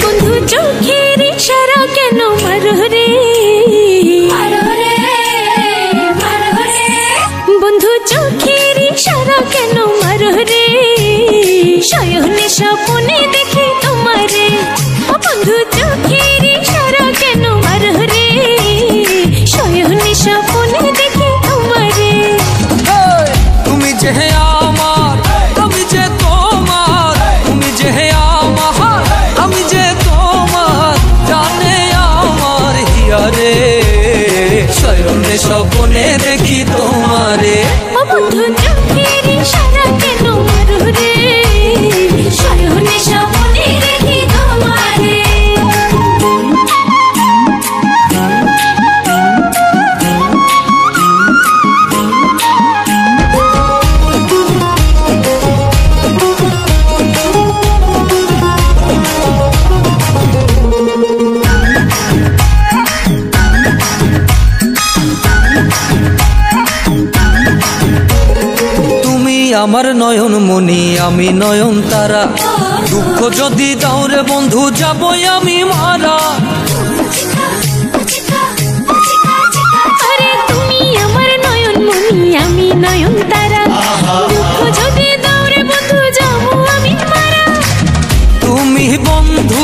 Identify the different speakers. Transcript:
Speaker 1: বন্ধু চোখের ইশারা কেন মারো রে, বন্ধু চোখের ইশারা কেন মারো রে, শয়নে স্বপ্নে দেখি তোমারে। বন্ধু চোখের ইশারা কেন মারো রে, শয়নে স্বপ্নে দেখি তোমারে।
Speaker 2: তুমি যে আমার আমি যে তোমার, তুমি যে আমার আমি যে তোমার, জানে আমার হিয়ারে, শয়নে স্বপ্নে দেখি তোমারে।
Speaker 1: বন্ধু চোখের ইশারা কেন মারো রে, শয়নে স্বপ্নে দেখি তোমারে।
Speaker 2: আমার নয়ন মনি আমি নয়ন তারা, দুঃখ যদি দাও রে বন্ধু যাবই আমি মারা।
Speaker 1: আরে তুমি আমার নয়ন মনি আমি নয়ন তারা, দুঃখ যদি দাও রে বন্ধু যাবো আমি মারা।
Speaker 2: তুমি বন্ধু